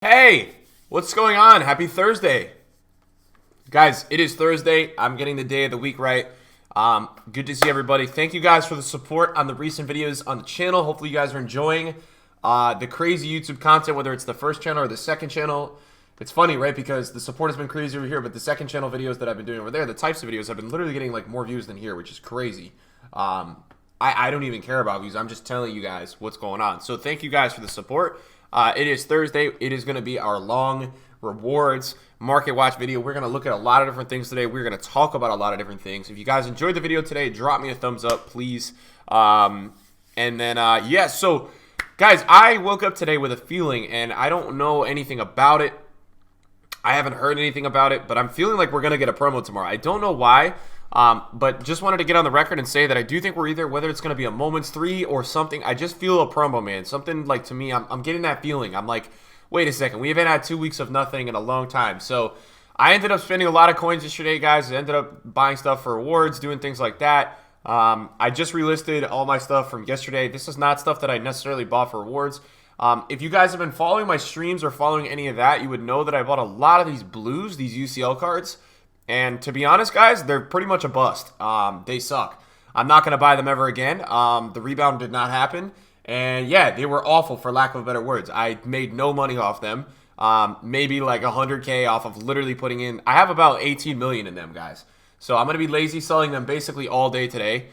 Hey, what's going on? Happy Thursday. Guys, it is Thursday. I'm getting the day of the week right. Good to see everybody. Thank you guys for the support on the recent videos on the channel. Hopefully you guys are enjoying the crazy YouTube content, whether it's the first channel or the second channel. It's funny, right? Because the support has been crazy over here, but the second channel videos that I've been doing over there, the types of videos have been literally getting like more views than here, which is crazy. I don't even care about views. I'm just telling you guys what's going on. So thank you guys for the support. It is Thursday. It is going to be our long rewards market watch video. We're going to look at a lot of different things today. We're going to talk about a lot of different things. If you guys enjoyed the video today, drop me a thumbs up, please. Yeah, so guys, I woke up today with a feeling, and I don't know anything about it. I haven't heard anything about it, but I'm feeling like we're going to get a promo tomorrow. I don't know why. But just wanted to get on the record and say that I do think we're either, whether it's going to be a Moments 3 or something, I just feel a promo, man. Something like, to me, I'm getting that feeling. I'm like, wait a second, we haven't had 2 weeks of nothing in a long time. So I ended up spending a lot of coins yesterday, guys. I ended up buying stuff for rewards, doing things like that. I just relisted all my stuff from yesterday. This is not stuff that I necessarily bought for rewards. If you guys have been following my streams or following any of that, you would know that I bought a lot of these blues, these UCL cards. And to be honest, guys, they're pretty much a bust. They suck. I'm not going to buy them ever again. The rebound did not happen. And yeah, they were awful, for lack of better words. I made no money off them. Maybe like 100K off of literally putting in. I have about 18 million in them, guys. So I'm going to be lazy selling them basically all day today,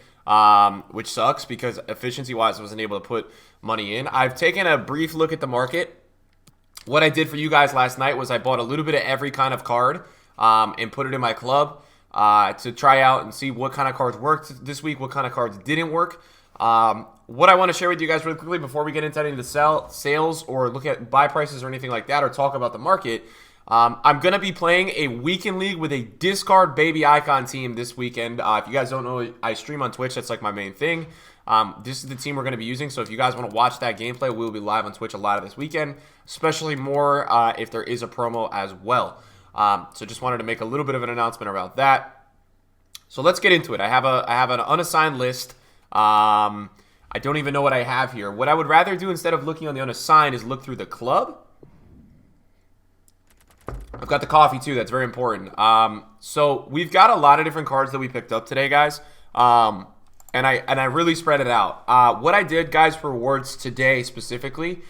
which sucks because efficiency-wise I wasn't able to put money in. I've taken a brief look at the market. What I did for you guys last night was I bought a little bit of every kind of card. And put it in my club to try out and see what kind of cards worked this week, what kind of cards didn't work. What I want to share with you guys really quickly before we get into any of the sales or look at buy prices or anything like that or talk about the market, I'm going to be playing a weekend league with a discard baby icon team this weekend. If you guys don't know, I stream on Twitch. That's like my main thing. This is the team we're going to be using, so if you guys want to watch that gameplay, we'll be live on Twitch a lot of this weekend, especially more if there is a promo as well. So just wanted to make a little bit of an announcement about that. So let's get into it. I have an unassigned list. I don't even know what I have here. What I would rather do instead of looking on the unassigned is look through the club. I've got the coffee too. That's very important. So we've got a lot of different cards that we picked up today, guys. And I really spread it out. What I did, guys, for rewards today specifically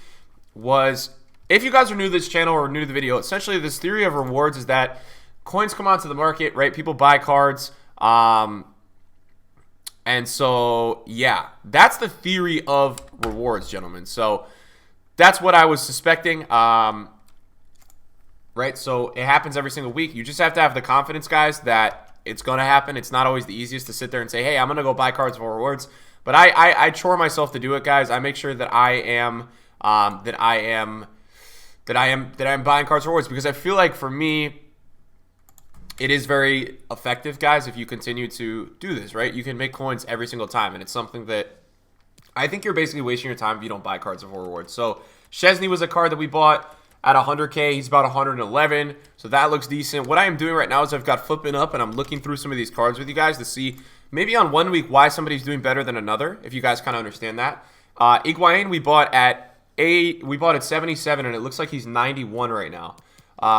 was, if you guys are new to this channel or new to the video, essentially this theory of rewards is that coins come onto the market, right? People buy cards. And so, yeah, that's the theory of rewards, gentlemen. So that's what I was suspecting, right? So it happens every single week. You just have to have the confidence, guys, that it's going to happen. It's not always the easiest to sit there and say, hey, I'm going to go buy cards for rewards. But I chore myself to do it, guys. I make sure that I am buying cards for rewards because I feel like for me, it is very effective, guys, if you continue to do this, right? You can make coins every single time, and it's something that I think you're basically wasting your time if you don't buy cards for rewards. So Szczesny was a card that we bought at 100K. He's about 111, so that looks decent. What I am doing right now is I've got flipping up, and I'm looking through some of these cards with you guys to see maybe on one week why somebody's doing better than another, if you guys kind of understand that. Higuain we bought at 77, and it looks like he's 91 right now.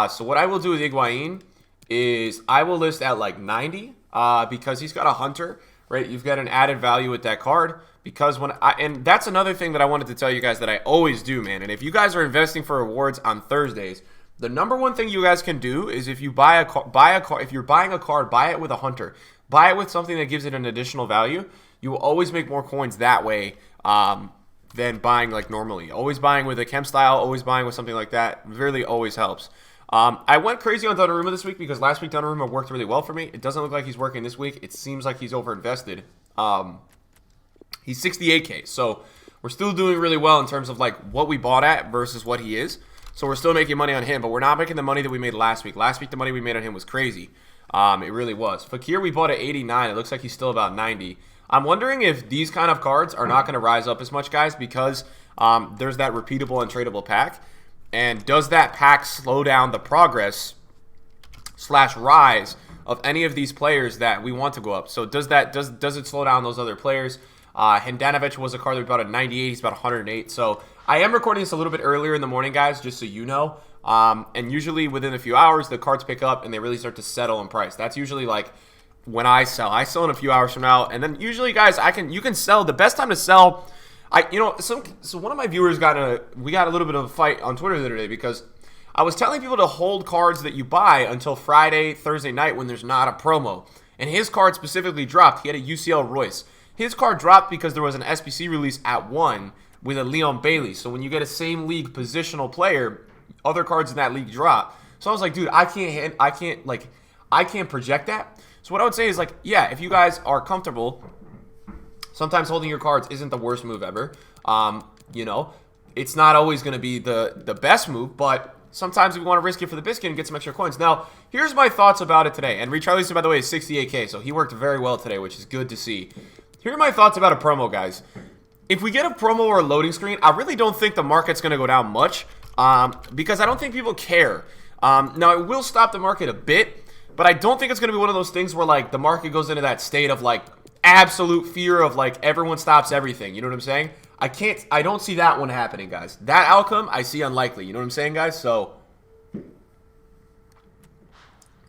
So what I will do with Higuain is I will list at like 90 because he's got a hunter, right? You've got an added value with that card because and that's another thing that I wanted to tell you guys that I always do, man. And if you guys are investing for rewards on Thursdays, the number one thing you guys can do is if you if you're buying a card, buy it with a hunter. Buy it with something that gives it an additional value. You will always make more coins that way. Than buying like normally. Always buying with a chem style, always buying with something like that really always helps. I went crazy on Donnarumma this week because last week Donnarumma worked really well for me. It doesn't look like he's working this week. It seems like he's overinvested. He's 68K, so we're still doing really well in terms of like what we bought at versus what he is. So we're still making money on him, but we're not making the money that we made last week. Last week the money we made on him was crazy. It really was. Fakir we bought at 89. It looks like he's still about 90. I'm wondering if these kind of cards are not going to rise up as much, guys, because there's that repeatable and tradable pack. And does that pack slow down the progress / rise of any of these players that we want to go up? So does it slow down those other players? Handanovic was a card that we bought at 98. He's about 108. So I am recording this a little bit earlier in the morning, guys, just so you know. And usually within a few hours, the cards pick up and they really start to settle in price. That's usually like when I sell. I sell in a few hours from now, and then usually, guys, you can sell. The best time to sell, so one of my viewers we got a little bit of a fight on Twitter the other day because I was telling people to hold cards that you buy until Friday, Thursday night when there's not a promo. And his card specifically dropped. He had a UCL Royce. His card dropped because there was an SBC release at 1 with a Leon Bailey. So when you get a same league positional player, other cards in that league drop. So I was like, dude, I can't project that. So what I would say is like, yeah, if you guys are comfortable, sometimes holding your cards isn't the worst move ever. It's not always going to be the best move, but sometimes we want to risk it for the biscuit and get some extra coins. Now, here's my thoughts about it today. And Richarlison, by the way, is 68K, so he worked very well today, which is good to see. Here are my thoughts about a promo, guys. If we get a promo or a loading screen, I really don't think the market's going to go down much because I don't think people care. Now, it will stop the market a bit, but I don't think it's going to be one of those things where, like, the market goes into that state of, like, absolute fear of, like, everyone stops everything. You know what I'm saying? I don't see that one happening, guys. That outcome, I see unlikely. You know what I'm saying, guys? So,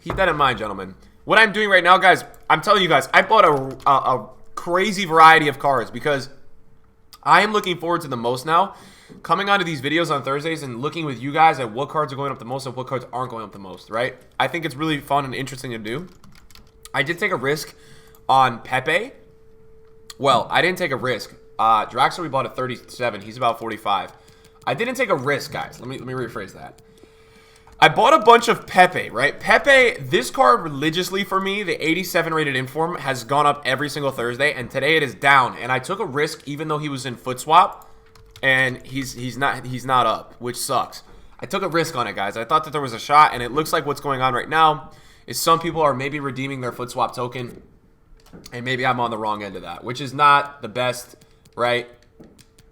keep that in mind, gentlemen. What I'm doing right now, guys, I'm telling you guys, I bought a crazy variety of cards because I am looking forward to the most now. Coming onto these videos on Thursdays and looking with you guys at what cards are going up the most and what cards aren't going up the most, right? I think it's really fun and interesting to do. I did take a risk on Pepe. Well, I didn't take a risk. Draxler, we bought at 37. He's about 45. I didn't take a risk, guys. Let me rephrase that. I bought a bunch of Pepe, right? Pepe, this card religiously for me, the 87 rated inform, has gone up every single Thursday, and today it is down. And I took a risk even though he was in foot swap. And he's not up, which sucks. I took a risk on it, guys. I thought that there was a shot, and it looks like what's going on right now is some people are maybe redeeming their foot swap token, and maybe I'm on the wrong end of that, which is not the best, right?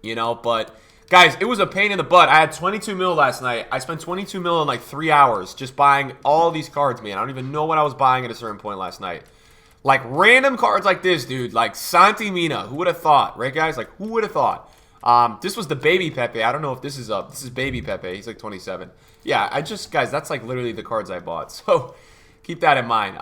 But guys, it was a pain in the butt. I had 22 mil last night. I spent 22 mil in like 3 hours just buying all these cards, man. I don't even know what I was buying at a certain point last night. Like random cards like this, dude. Like Santi Mina. Who would have thought, right, guys? Like, who would have thought? This was the baby Pepe. I don't know if this is up. This is baby Pepe. He's like 27. Yeah, guys, that's like literally the cards I bought. So keep that in mind.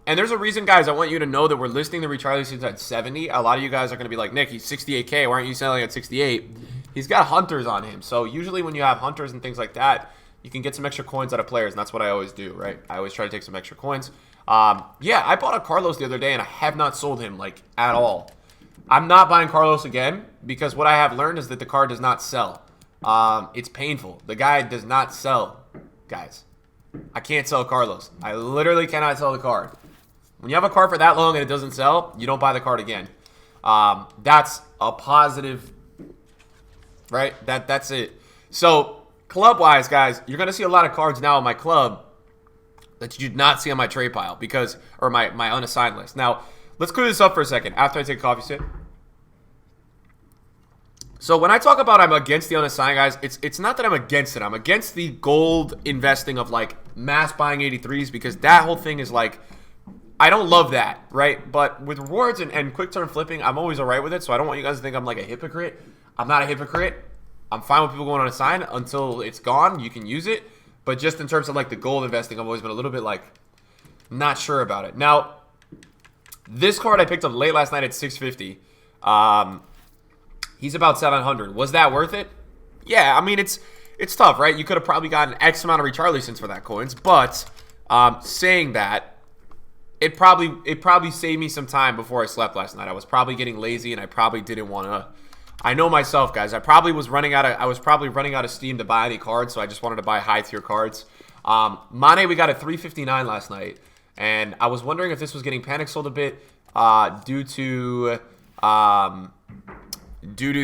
And there's a reason, guys, I want you to know that we're listing the Richarlison at 70. A lot of you guys are going to be like, Nick, he's 68K. Why aren't you selling at 68? He's got hunters on him. So usually when you have hunters and things like that, you can get some extra coins out of players. And that's what I always do, right? I always try to take some extra coins. Yeah, I bought a Carlos the other day, and I have not sold him, like, at all. I'm not buying Carlos again because what I have learned is that the card does not sell. It's painful. The guy does not sell, guys. I can't sell Carlos. I literally cannot sell the card. When you have a card for that long and it doesn't sell, you don't buy the card again. That's a positive, right? That's it. So, club-wise, guys, you're going to see a lot of cards now in my club that you did not see on my trade pile or my unassigned list. Now, let's clear this up for a second after I take a coffee sip. So when I talk about I'm against the unassigned, guys, it's not that I'm against it. I'm against the gold investing of, like, mass buying 83s because that whole thing is, like, I don't love that, right? But with rewards and quick turn flipping, I'm always all right with it, so I don't want you guys to think I'm, like, a hypocrite. I'm not a hypocrite. I'm fine with people going unassigned until it's gone. You can use it. But just in terms of, like, the gold investing, I've always been a little bit, like, not sure about it. Now, this card I picked up late last night at 650. He's about 700. Was that worth it? Yeah, I mean, it's tough, right? You could have probably gotten X amount of Richarlisons for that coins, but saying that, it probably saved me some time before I slept last night. I was probably getting lazy, and I probably didn't want to. I know myself, guys. I was probably running out of steam to buy any cards, so I just wanted to buy high tier cards. Mane, we got at 359 last night, and I was wondering if this was getting panic sold a bit due to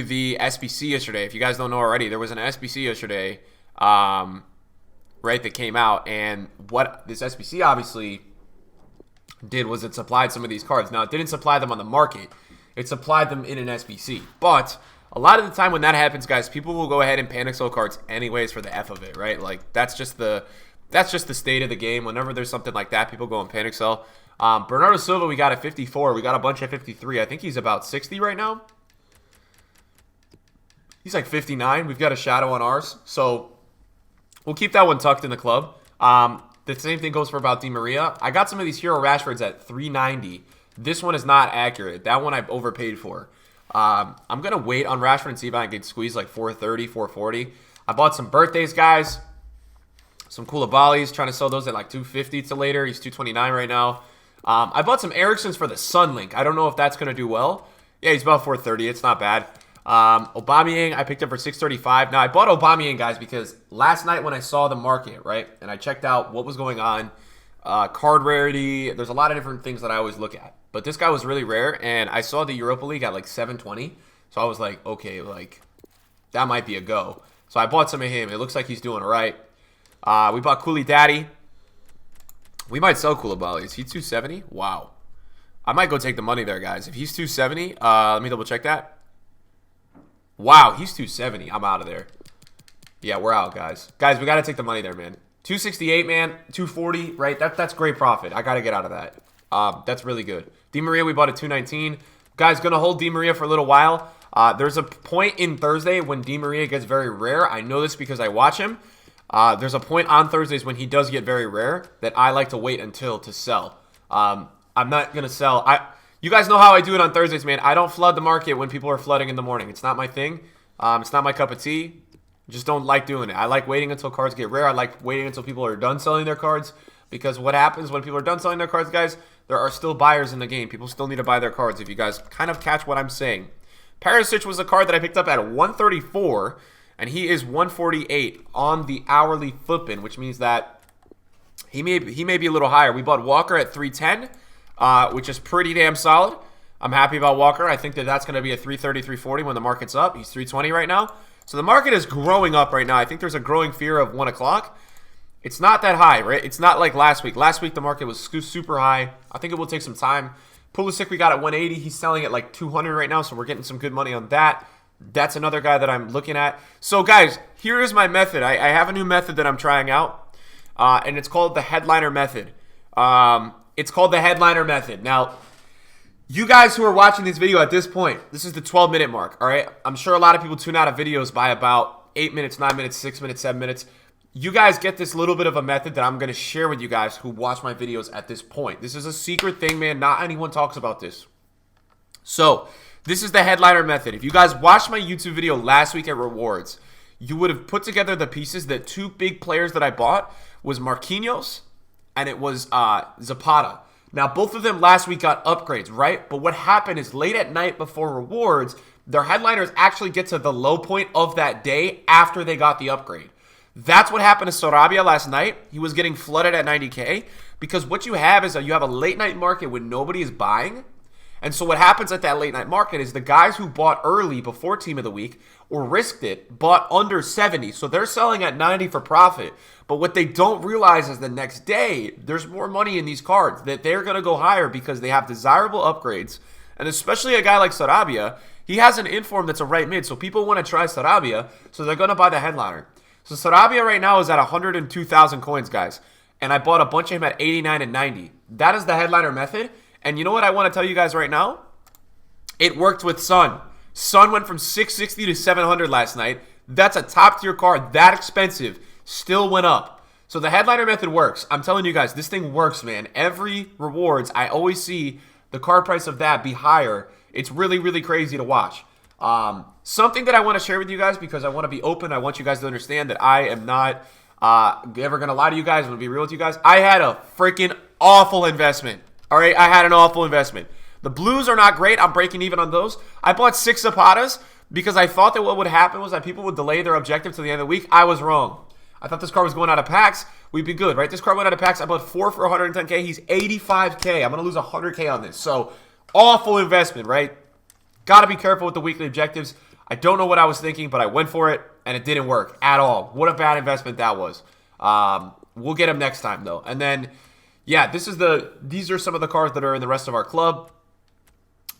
the SBC yesterday. If you guys don't know already, there was an SBC yesterday, right, that came out, and what this SBC obviously did was it supplied some of these cards. Now, it didn't supply them on the market. It supplied them in an SBC. But a lot of the time when that happens, guys, people will go ahead and panic sell cards anyways for the F of it, right? Like, that's just the state of the game. Whenever there's something like that, people go and panic sell. Bernardo Silva, we got at 54. We got a bunch at 53. I think he's about 60 right now. He's like 59. We've got a shadow on ours. So We'll keep that one tucked in the club. The same thing goes for about Di Maria. I got some of these Hero Rashfords at 390. This one is not accurate. That one I've overpaid for. I'm going to wait on Rashford and see if I can squeeze like 430, 440. I bought some birthdays, guys. Some Koulibaly's, trying to sell those at like 250 to later. He's 229 right now. I bought some Ericssons for the Sun Link. I don't know if that's going to do well. Yeah, he's about 430. It's not bad. Aubameyang, I picked up for 635. Now, I bought Aubameyang, guys, because last night when I saw the market, right, and I checked out what was going on, card rarity, there's a lot of different things that I always look at. But this guy was really rare, and I saw the Europa League at like 720. So I was like, okay, like, that might be a go. So I bought some of him. It looks like he's doing all right. We bought Cooley Daddy. We might sell Koulibaly. Is he 270? Wow. I might go take the money there, guys. If he's 270, let me double check that. Wow, he's 270. I'm out of there. Yeah, we're out, guys. Guys, we got to take the money there, man. 268, man. 240, right? That's great profit. I got to get out of that. That's really good. Di Maria, we bought at 219. Guys, going to hold Di Maria for a little while. There's a point in Thursday when Di Maria gets very rare. I know this because I watch him. There's a point on Thursdays when he does get very rare that I like to wait until to sell. I'm not going to sell. You guys know how I do it on Thursdays, man. I don't flood the market when people are flooding in the morning. It's not my thing. It's not my cup of tea. Just don't like doing it. I like waiting until cards get rare. I like waiting until people are done selling their cards. Because what happens when people are done selling their cards, guys, there are still buyers in the game. People still need to buy their cards, if you guys kind of catch what I'm saying. Perisic was a card that I picked up at 134, and he is 148 on the hourly flipping, which means that he may be a little higher. We bought Walker at 310. Which is pretty damn solid. I'm happy about Walker. I think that that's going to be a 330, 340 when the market's up. He's 320 right now. So the market is growing up right now. I think there's a growing fear of 1 o'clock. It's not that high, right? It's not like last week. Last week the market was super high. I think it will take some time. Pulisic we got at 180. He's selling at like 200 right now, so we're getting some good money on that. That's another guy that I'm looking at. So guys, here is my method. I have a new method that I'm trying out, and it's called the headliner method. It's called the headliner method. Now, you guys who are watching this video at this point, this is the 12-minute mark, all right? I'm sure a lot of people tune out of videos by about 8 minutes, 9 minutes, 6 minutes, 7 minutes. You guys get this little bit of a method that I'm going to share with you guys who watch my videos at this point. This is a secret thing, man. Not anyone talks about this. So, this is the headliner method. If you guys watched my YouTube video last week at Rewards, you would have put together the pieces that two big players that I bought was Marquinhos and it was Zapata. Now, both of them last week got upgrades, right? But what happened is late at night before Rewards, their headliners actually get to the low point of that day after they got the upgrade. That's what happened to Sarabia last night. He was getting flooded at 90K because what you have is you have a late night market when nobody is buying. And so what happens at that late night market is the guys who bought early before Team of the Week or risked it bought under 70. So they're selling at 90 for profit. But what they don't realize is the next day, there's more money in these cards that they're going to go higher because they have desirable upgrades. And especially a guy like Sarabia, he has an inform that's a right mid. So people want to try Sarabia, so they're going to buy the headliner. So Sarabia right now is at 102,000 coins, guys. And I bought a bunch of him at 89 and 90. That is the headliner method. And you know what I want to tell you guys right now? It worked with Sun. Sun went from 660 to 700 last night. That's a top tier card. That expensive. Still went up. So the headliner method works. I'm telling you guys, this thing works, man. Every rewards, I always see the card price of that be higher. It's really, really crazy to watch. Something that I want to share with you guys because I want to be open. I want you guys to understand that I am not ever going to lie to you guys. I'm going to be real with you guys. I had a freaking awful investment. All right, I had an awful investment. The blues are not great. I'm breaking even on those. I bought 6 Zapatas because I thought that what would happen was that people would delay their objective to the end of the week. I was wrong. I thought this card was going out of packs. We'd be good, right? This card went out of packs. I bought 4 for 110K. He's 85K. I'm going to lose 100K on this. So, awful investment, right? Got to be careful with the weekly objectives. I don't know what I was thinking, but I went for it, and it didn't work at all. What a bad investment that was. We'll get him next time, though. And then, yeah, these are some of the cards that are in the rest of our club.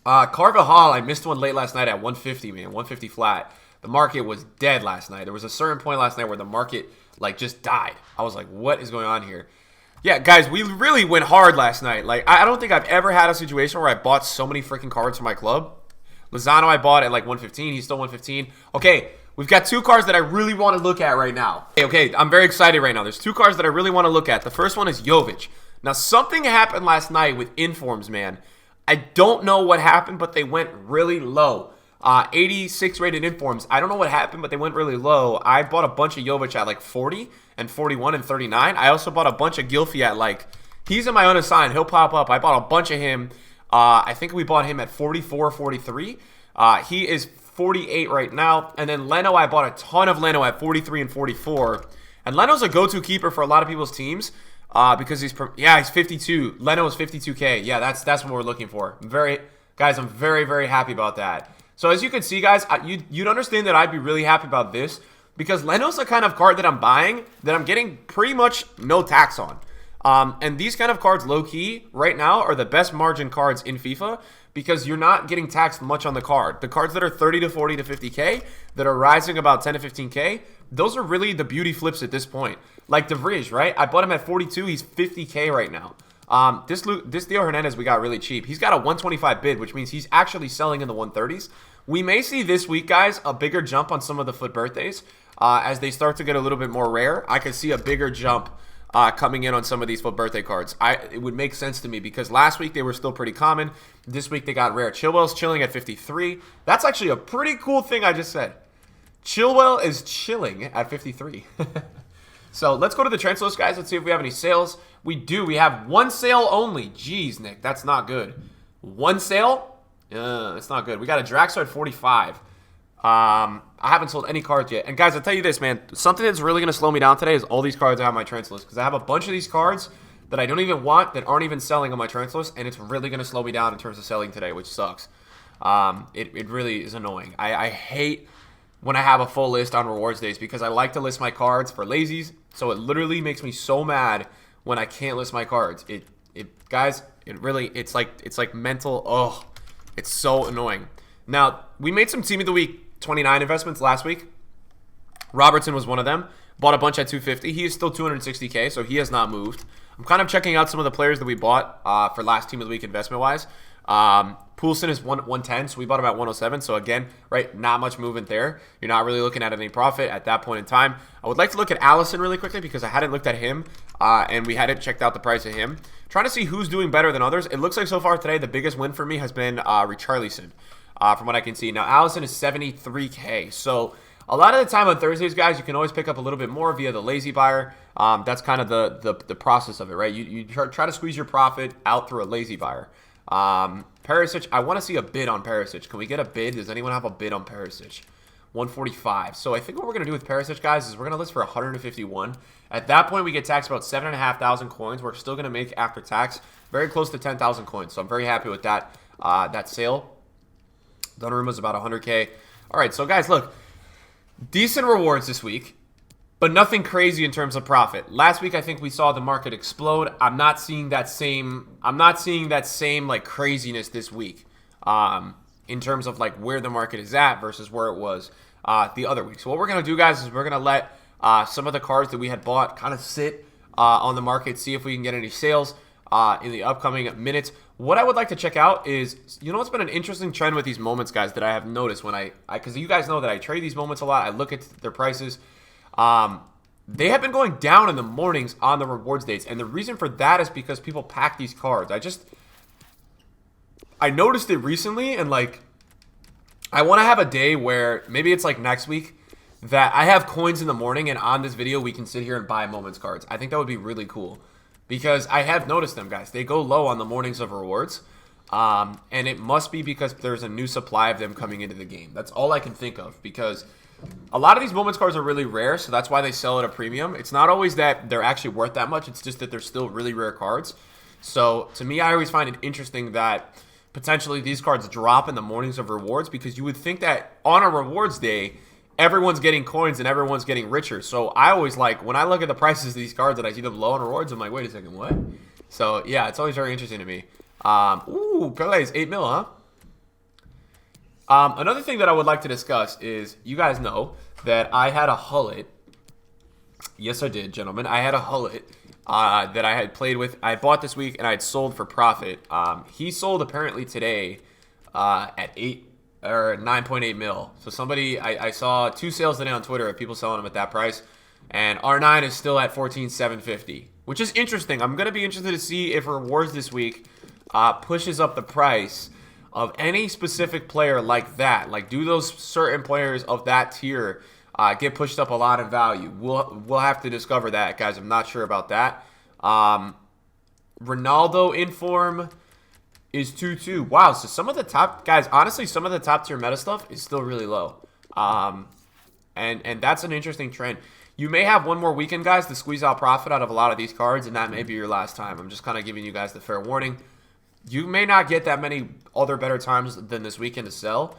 Carvajal, I missed one late last night at 150, man. 150 flat. The market was dead last night. There was a certain point last night where the market, like, just died. I was like, what is going on here? Yeah, guys, we really went hard last night. Like, I don't think I've ever had a situation where I bought so many freaking cards for my club. Lozano I bought at like 115. He's still 115. Okay, we've got two cards that I really want to look at right now. Okay, I'm very excited right now. There's two cards that I really want to look at. The first one is Jovic. Now, something happened last night with informs, man. I don't know what happened, but they went really low. 86 rated informs. I don't know what happened, but they went really low. I bought a bunch of Jovic at like 40 and 41 and 39. I also bought a bunch of Gylfi at like, he's in my unassigned. He'll pop up. I bought a bunch of him. I think we bought him at 44, 43. He is 48 right now. And then Leno, I bought a ton of Leno at 43 and 44. And Leno's a go-to keeper for a lot of people's teams. Because he's 52. Leno is 52K. Yeah, that's what we're looking for. I'm very, very happy about that. So as you can see, guys, you'd understand that I'd be really happy about this because Leno's the kind of card that I'm buying that I'm getting pretty much no tax on. And these kind of cards, low-key, right now, are the best margin cards in FIFA because you're not getting taxed much on the card. The cards that are 30 to 40 to 50K, that are rising about 10 to 15K, those are really the beauty flips at this point. Like De Vrij, right? I bought him at 42. He's 50K right now. This Theo Hernandez we got really cheap. He's got a 125 bid, which means he's actually selling in the 130s. We may see this week, guys, a bigger jump on some of the FUT birthdays as they start to get a little bit more rare. I could see a bigger jump coming in on some of these FUT birthday cards. It would make sense to me because last week they were still pretty common. This week they got rare. Chilwell's chilling at 53. That's actually a pretty cool thing I just said. Chilwell is chilling at 53. So let's go to the transfer list, guys. Let's see if we have any sales. We do. We have one sale only. Jeez, Nick, that's not good. One sale? It's not good. We got a Draxler at 45. I haven't sold any cards yet. And guys, I'll tell you this, man. Something that's really going to slow me down today is all these cards I have on my transfer list. Because I have a bunch of these cards that I don't even want that aren't even selling on my transfer list. And it's really going to slow me down in terms of selling today, which sucks. It really is annoying. I hate when I have a full list on rewards days because I like to list my cards for lazies. So it literally makes me so mad when I can't list my cards. Guys, it's like mental. Oh, it's so annoying. Now, we made some Team of the Week 29 investments last week. Robertson was one of them. Bought a bunch at 250. He is still 260K, so he has not moved. I'm kind of checking out some of the players that we bought for last Team of the Week investment-wise. Poulsen is 110, so we bought him at 107. So again, right, not much movement there. You're not really looking at any profit at that point in time. I would like to look at Allison really quickly because I hadn't looked at him and we hadn't checked out the price of him. Trying to see who's doing better than others. It looks like so far today the biggest win for me has been Richarlison from what I can see. Now Allison is 73K. So a lot of the time on Thursdays, guys, you can always pick up a little bit more via the lazy buyer. That's kind of the process of it, right? You try to squeeze your profit out through a lazy buyer. Perisic, I want to see a bid on Perisic. Can we get a bid? Does anyone have a bid on Perisic? 145. So I think what we're going to do with Perisic, guys, is we're going to list for 151. At that point, we get taxed about 7,500 coins. We're still going to make after tax very close to 10,000 coins. So I'm very happy with that sale. Donnarumma's about 100K. All right, so guys, look, decent rewards this week, but nothing crazy in terms of profit. Last week, I think we saw the market explode. I'm not seeing that same like craziness this week in terms of like where the market is at versus where it was the other week. So what we're gonna do, guys, is we're gonna let some of the cards that we had bought kind of sit on the market, see if we can get any sales in the upcoming minutes. What I would like to check out is, you know what's been an interesting trend with these moments, guys, that I have noticed when because you guys know that I trade these moments a lot. I look at their prices. They have been going down in the mornings on the rewards dates, and the reason for that is because people pack these cards. I noticed it recently, and like I want to have a day where maybe it's like next week that I have coins in the morning, and on this video we can sit here and buy moments cards. I think that would be really cool because I have noticed them, guys. They go low on the mornings of rewards, and it must be because there's a new supply of them coming into the game. That's all I can think of, because a lot of these moments cards are really rare, so that's why they sell at a premium. It's not always that they're actually worth that much. It's just that they're still really rare cards. So to me, I always find it interesting that potentially these cards drop in the mornings of rewards, because you would think that on a rewards day, everyone's getting coins and everyone's getting richer. So I always like, when I look at the prices of these cards and I see them low on rewards, I'm like, wait a second, what? So yeah, it's always very interesting to me. Ooh, Pele's 8 mil, huh? Another thing that I would like to discuss is, you guys know that I had a Hullet. Yes, I did, gentlemen. I had a Hullet that I had played with. I bought this week and I had sold for profit. He sold apparently today at 8 or 9.8 mil. So somebody, I saw 2 sales today on Twitter of people selling them at that price, and R9 is still at 14,750, which is interesting. I'm gonna be interested to see if rewards this week pushes up the price of any specific player like that. Like, do those certain players of that tier get pushed up a lot in value? We'll have to discover that, guys. I'm not sure about that. Ronaldo in form is 2-2. Wow, so some of the top guys, honestly, some of the top tier meta stuff is still really low. And that's an interesting trend. You may have one more weekend, guys, to squeeze out profit out of a lot of these cards, and that may be your last time. I'm just kind of giving you guys the fair warning. You may not get that many other better times than this weekend to sell.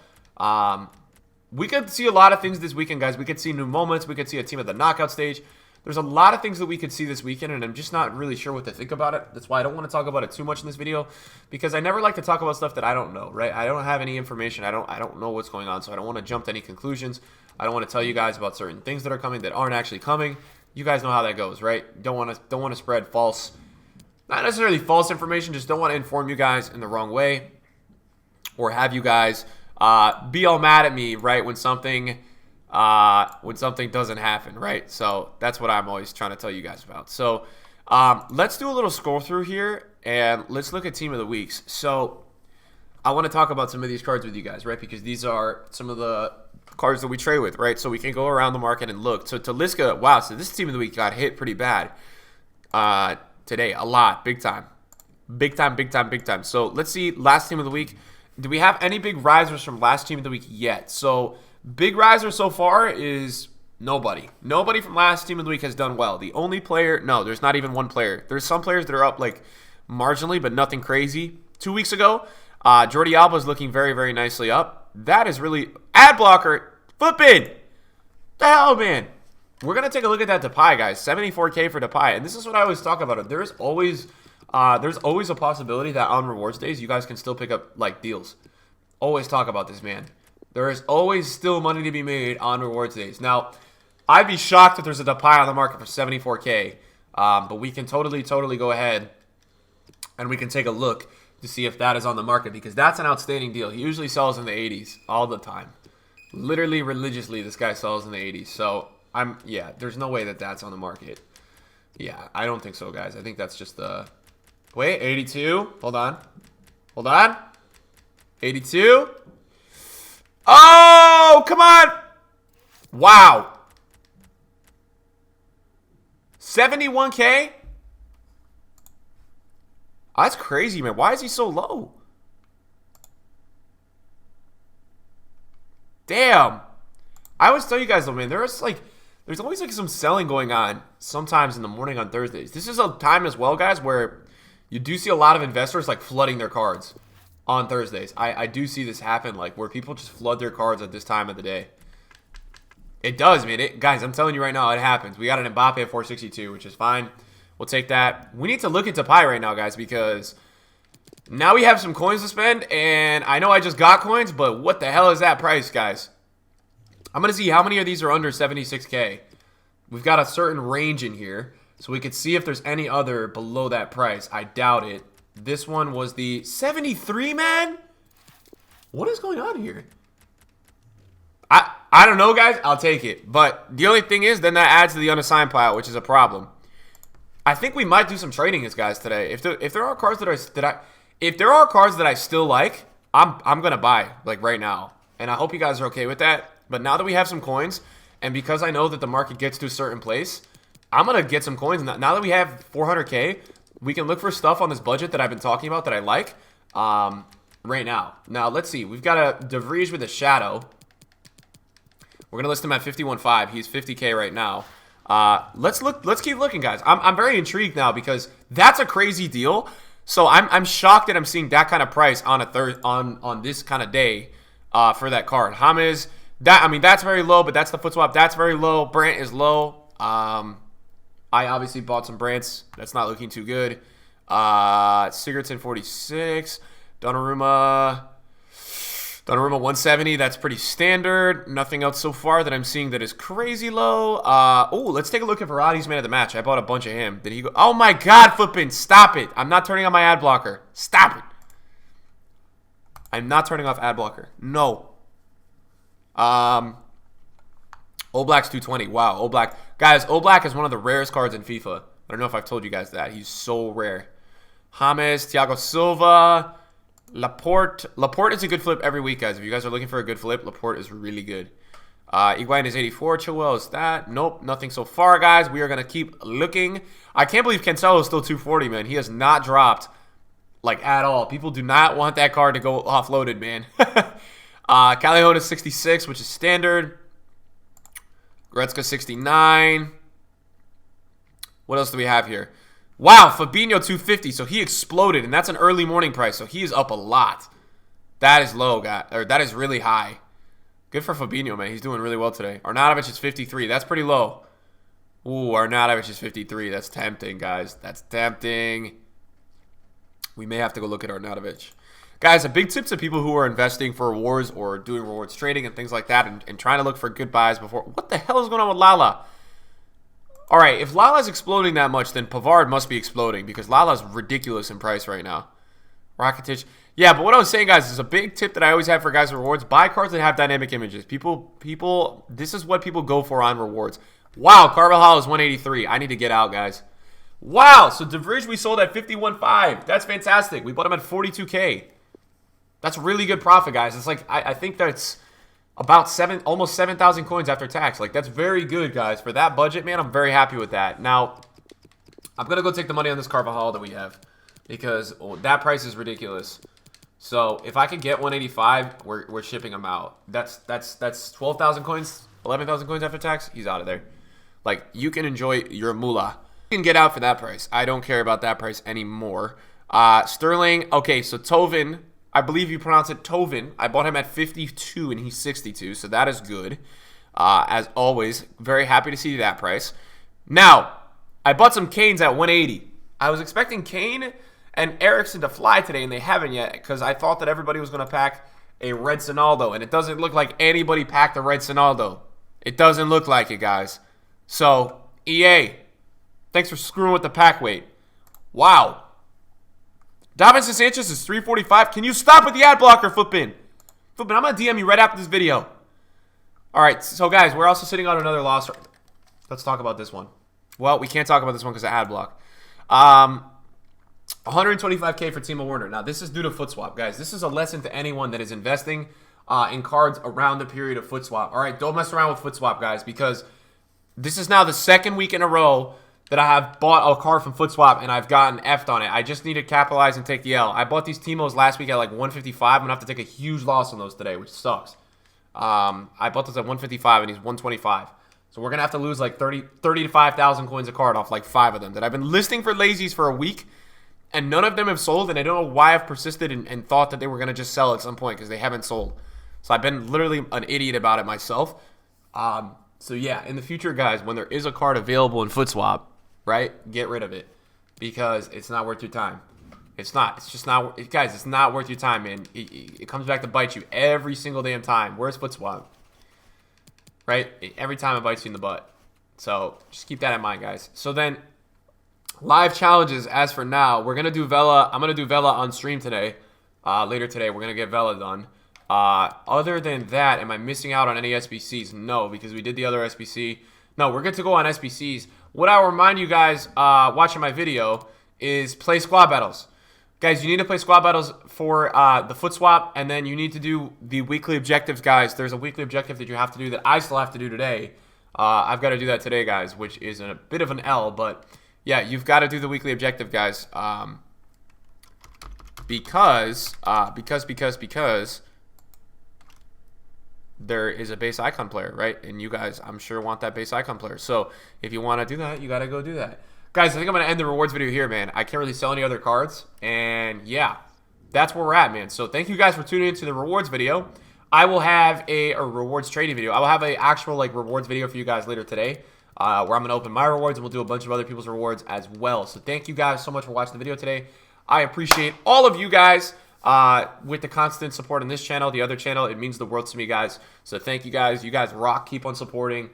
We could see a lot of things this weekend, guys. We could see new moments. We could see a team at the knockout stage. There's a lot of things that we could see this weekend, and I'm just not really sure what to think about it. That's why I don't want to talk about it too much in this video, because I never like to talk about stuff that I don't know, right? I don't have any information. I don't know what's going on, so I don't want to jump to any conclusions. I don't want to tell you guys about certain things that are coming that aren't actually coming. You guys know how that goes, right? Don't want to spread false, not necessarily false information, just don't want to inform you guys in the wrong way, or have you guys be all mad at me, right, when something doesn't happen, right? So that's what I'm always trying to tell you guys about. So let's do a little scroll through here, and let's look at Team of the Weeks. So I want to talk about some of these cards with you guys, right? Because these are some of the cards that we trade with, right? So we can go around the market and look. So Talisca, wow, so this Team of the Week got hit pretty bad today, a lot, big time. Big time, big time, big time. So let's see, last Team of the Week. Do we have any big risers from last Team of the Week yet? So big riser so far is nobody. Nobody from last Team of the Week has done well. The only player, no, there's not even one player. There's some players that are up like marginally, but nothing crazy. 2 weeks ago, Jordi Alba is looking very, very nicely up. That is really, ad blocker, flipping. The hell, man. We're going to take a look at that Depay, guys. 74K for Depay. And this is what I always talk about. There's always a possibility that on rewards days, you guys can still pick up like deals. Always talk about this, man. There is always still money to be made on rewards days. Now, I'd be shocked if there's a Depay on the market for 74K. But we can totally go ahead and we can take a look to see if that is on the market, because that's an outstanding deal. He usually sells in the 80s all the time. Literally, religiously, this guy sells in the 80s. So, yeah, there's no way that that's on the market. Yeah, I don't think so, guys. I think that's just the... Wait, 82? Hold on. Hold on. 82? Oh, come on! Wow. 71K? Oh, that's crazy, man. Why is he so low? Damn. I always tell you guys, though, man, there's always like some selling going on sometimes in the morning on Thursdays. This is a time as well, guys, where you do see a lot of investors like flooding their cards on Thursdays. I do see this happen, like where people just flood their cards at this time of the day. It does, man. Guys, I'm telling you right now, it happens. We got an Mbappe at 462, which is fine. We'll take that. We need to look into Depay right now, guys, because now we have some coins to spend, and I know I just got coins, but what the hell is that price, guys? I'm going to see how many of these are under 76K. We've got a certain range in here, so we could see if there's any other below that price. I doubt it. This one was the 73, man? What is going on here? I don't know, guys. I'll take it. But the only thing is, then that adds to the unassigned pile, which is a problem. I think we might do some trading, guys, today. If there are cards that I still like, I'm gonna buy like right now, and I hope you guys are okay with that. But now that we have some coins, and because I know that the market gets to a certain place, I'm gonna get some coins. Now that we have 400K, we can look for stuff on this budget that I've been talking about that I like right now. Now let's see. We've got a De Vrij with a shadow. We're gonna list him at 51.5. He's 50K right now. Let's keep looking, guys. I'm very intrigued now because that's a crazy deal. So I'm shocked that I'm seeing that kind of price on on this kind of day for that card. James, that's very low, but that's the foot swap. That's very low. Brandt is low. I obviously bought some Brandts. That's not looking too good. Sigurdsson 46. Donnarumma 170, that's pretty standard. Nothing else so far that I'm seeing that is crazy low. Oh, let's take a look at Verratti's man of the match. I bought a bunch of him. Did he go? Oh my God, flipping. Stop it. I'm not turning on my ad blocker. Stop it. I'm not turning off ad blocker. No. Oblak's 220. Wow, Oblak. Guys, Oblak is one of the rarest cards in FIFA. I don't know if I've told you guys that. He's so rare. James, Thiago Silva, Laporte. Laporte is a good flip every week, guys. If you guys are looking for a good flip, Laporte is really good. Higuain is 84. Chilwell is that. Nope, nothing so far, guys. We are going to keep looking. I can't believe Cancelo is still 240, man. He has not dropped, like, at all. People do not want that card to go offloaded, man. Callejon is 66, which is standard. Goretzka 69. What else do we have here? Wow, Fabinho 250. So he exploded, and that's an early morning price. So he is up a lot. That is low, guys. Or that is really high. Good for Fabinho, man. He's doing really well today. Arnautovic is 53. That's pretty low. Ooh, Arnautovic is 53. That's tempting, guys. That's tempting. We may have to go look at Arnautovic. Guys, a big tip to people who are investing for rewards or doing rewards trading and things like that and trying to look for good buys before. What the hell is going on with Lala? All right, if Lala's exploding that much, then Pavard must be exploding because Lala's ridiculous in price right now. Rakitic. Yeah, but what I was saying, guys, is a big tip that I always have for guys with rewards. Buy cards that have dynamic images. People, this is what people go for on rewards. Wow, Carvajal is 183. I need to get out, guys. Wow, so De Vrij we sold at 51.5. That's fantastic. We bought him at 42K. That's really good profit, guys. It's like, I think that's about almost 7,000 coins after tax. Like, that's very good, guys. For that budget, man, I'm very happy with that. Now, I'm going to go take the money on this Carvajal that we have because that price is ridiculous. So, if I could get 185, we're shipping him out. That's 12,000 coins, 11,000 coins after tax. He's out of there. Like, you can enjoy your moolah. You can get out for that price. I don't care about that price anymore. Sterling, okay, so Tovin, I believe you pronounce it Tovin. I bought him at 52 and he's 62, so that is good. As always, very happy to see that price. Now, I bought some Kanes at 180. I was expecting Kane and Eriksson to fly today, and they haven't yet because I thought that everybody was going to pack a red Sonaldo, and it doesn't look like anybody packed a red Sonaldo. It doesn't look like it, guys. So, EA, thanks for screwing with the pack weight. Wow. Davinson Sanchez is 345. Can you stop with the ad blocker, Flippin? Flippin, I'm going to DM you right after this video. All right, so guys, we're also sitting on another loss. Let's talk about this one. Well, we can't talk about this one because of ad block. 125K for Timo Werner. Now, this is due to foot swap, guys. This is a lesson to anyone that is investing in cards around the period of foot swap. All right, don't mess around with foot swap, guys, because this is now the second week in a row that I have bought a card from foot swap and I've gotten F'd on it. I just need to capitalize and take the L. I bought these Timos last week at like 155. I'm going to have to take a huge loss on those today, which sucks. I bought those at 155 and he's 125. So we're going to have to lose like 30 to 5,000 coins a card off like 5 of them that I've been listing for lazies for a week. And none of them have sold, and I don't know why I've persisted and thought that they were going to just sell at some point because they haven't sold. So I've been literally an idiot about it myself. So yeah, in the future, guys, when there is a card available in foot swap, right, get rid of it because it's not worth your time. It's not. It's just not. Guys, it's not worth your time, man. It comes back to bite you every single damn time. Where's foot swap? Right? Every time it bites you in the butt. So just keep that in mind, guys. So then, live challenges as for now. We're going to do Vela. I'm going to do Vela on stream today. Later today, we're going to get Vela done. Other than that, am I missing out on any SBCs? No, because we did the other SBC. No, we're good to go on SBCs. What I'll remind you guys watching my video is play squad battles. Guys, you need to play squad battles for the foot swap, and then you need to do the weekly objectives, guys. There's a weekly objective that you have to do that I still have to do today. I've got to do that today, guys, which is a bit of an L, but yeah, you've got to do the weekly objective, guys, because there is a base icon player, right? And you guys, I'm sure, want that base icon player. So if you want to do that, you got to go do that. Guys, I think I'm going to end the rewards video here, man. I can't really sell any other cards. And yeah, that's where we're at, man. So thank you guys for tuning into the rewards video. I will have a rewards trading video. I will have an actual like rewards video for you guys later today where I'm going to open my rewards and we'll do a bunch of other people's rewards as well. So thank you guys so much for watching the video today. I appreciate all of you guys with the constant support on this channel, the other channel. It means the world to me, guys. So thank you guys. You guys rock. Keep on supporting.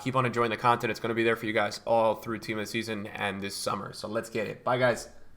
Keep on enjoying the content. It's going to be there for you guys all through Team of the Season and this summer. So let's get it. Bye, guys.